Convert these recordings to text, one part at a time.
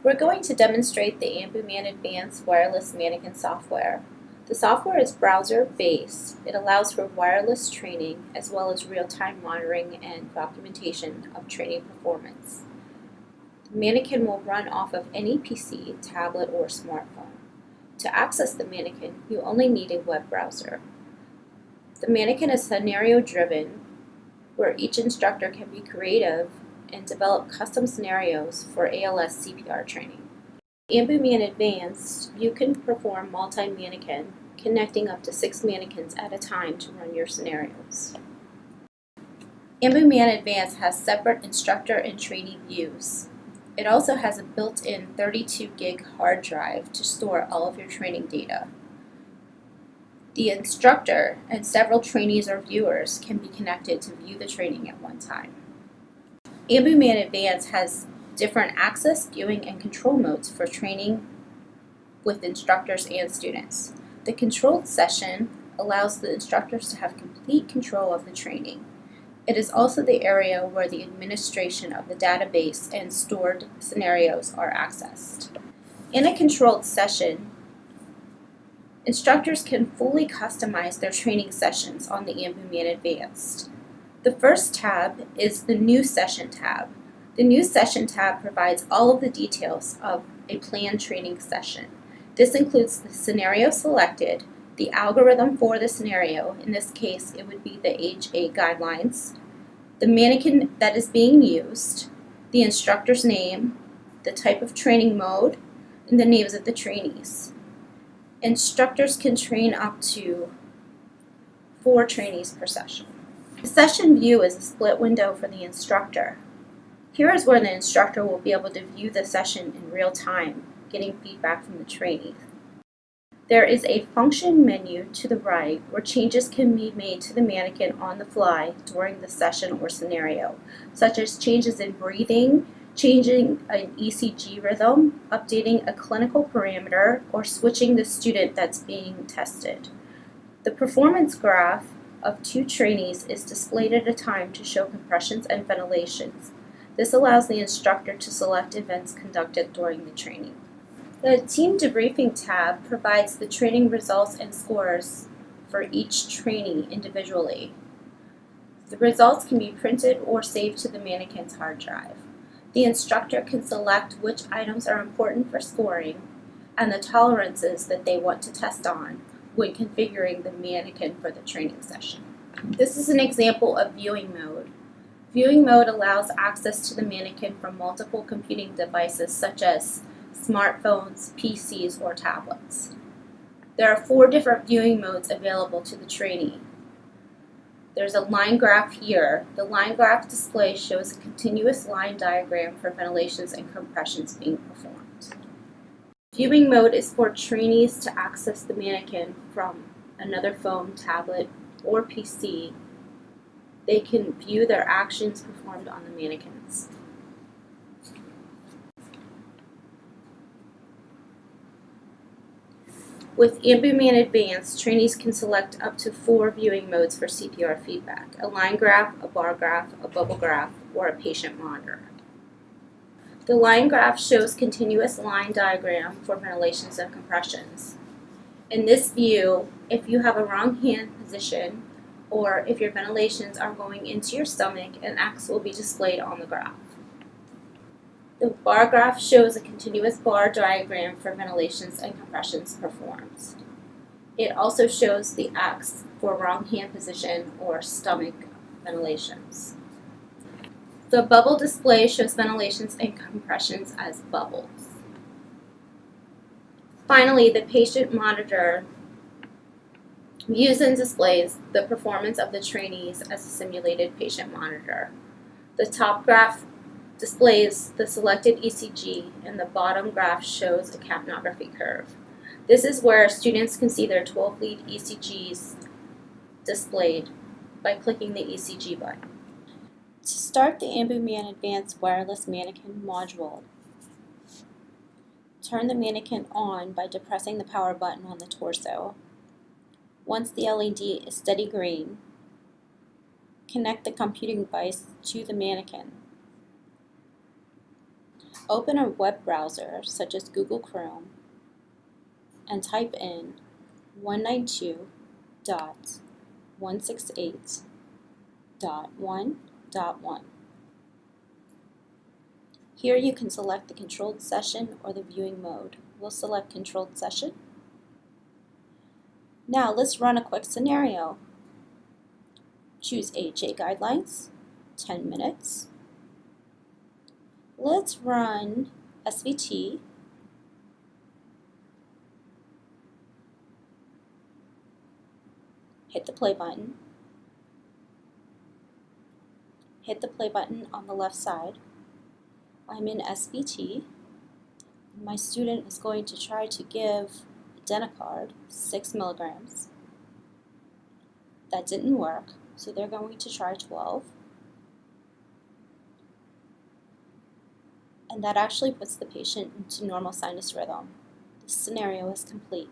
We're going to demonstrate the AmbuMan Advanced Wireless Mannequin software. The software is browser-based. It allows for wireless training as well as real-time monitoring and documentation of training performance. The mannequin will run off of any PC, tablet, or smartphone. To access the mannequin, you only need a web browser. The mannequin is scenario-driven, where each instructor can be creative and develop custom scenarios for ALS CPR training. AmbuMan Advanced, you can perform multi-mannequin, connecting up to 6 mannequins at a time to run your scenarios. AmbuMan Advanced has separate instructor and trainee views. It also has a built-in 32 gig hard drive to store all of your training data. The instructor and several trainees or viewers can be connected to view the training at one time. AmbuMan Advanced has different access, viewing, and control modes for training with instructors and students. The controlled session allows the instructors to have complete control of the training. It is also the area where the administration of the database and stored scenarios are accessed. In a controlled session, instructors can fully customize their training sessions on the AmbuMan Advanced. The first tab is the New Session tab. The New Session tab provides all of the details of a planned training session. This includes the scenario selected, the algorithm for the scenario, in this case it would be the age 8 guidelines, the mannequin that is being used, the instructor's name, the type of training mode, and the names of the trainees. Instructors can train up to 4 trainees per session. The session view is a split window for the instructor. Here is where the instructor will be able to view the session in real time, getting feedback from the trainee. There is a function menu to the right where changes can be made to the mannequin on the fly during the session or scenario, such as changes in breathing, changing an ECG rhythm, updating a clinical parameter, or switching the student that's being tested. The performance graph of 2 trainees is displayed at a time to show compressions and ventilations. This allows the instructor to select events conducted during the training. The Team Debriefing tab provides the training results and scores for each trainee individually. The results can be printed or saved to the mannequin's hard drive. The instructor can select which items are important for scoring and the tolerances that they want to test on when configuring the mannequin for the training session. This is an example of viewing mode. Viewing mode allows access to the mannequin from multiple computing devices such as smartphones, PCs, or tablets. There are 4 different viewing modes available to the trainee. There's a line graph here. The line graph display shows a continuous line diagram for ventilations and compressions being performed. Viewing mode is for trainees to access the mannequin from another phone, tablet, or PC. They can view their actions performed on the mannequins. With AmbuMan Advanced, trainees can select up to 4 viewing modes for CPR feedback: a line graph, a bar graph, a bubble graph, or a patient monitor. The line graph shows continuous line diagram for ventilations and compressions. In this view, if you have a wrong hand position or if your ventilations are going into your stomach, an X will be displayed on the graph. The bar graph shows a continuous bar diagram for ventilations and compressions performed. It also shows the X for wrong hand position or stomach ventilations. The bubble display shows ventilations and compressions as bubbles. Finally, the patient monitor views and displays the performance of the trainees as a simulated patient monitor. The top graph displays the selected ECG, and the bottom graph shows a capnography curve. This is where students can see their 12-lead ECGs displayed by clicking the ECG button. To start the AmbuMan Advanced Wireless Mannequin module, turn the mannequin on by depressing the power button on the torso. Once the LED is steady green, connect the computing device to the mannequin. open a web browser such as Google Chrome and type in 192.168.1.1. Here you can select the controlled session or the viewing mode. We'll select controlled session. Now let's run a quick scenario. Choose AHA guidelines, 10 minutes. Let's run SVT. Hit the play button. Hit the play button on the left side. I'm in SVT. My student is going to try to give Adenocard 6 milligrams. That didn't work, so they're going to try 12. And that actually puts the patient into normal sinus rhythm. The scenario is complete.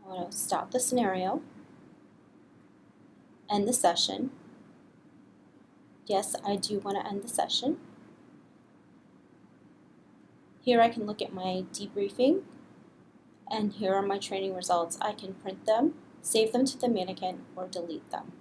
I want to stop the scenario, end the session. Yes, I do want to end the session. Here I can look at my debriefing, and here are my training results. I can print them, save them to the mannequin, or delete them.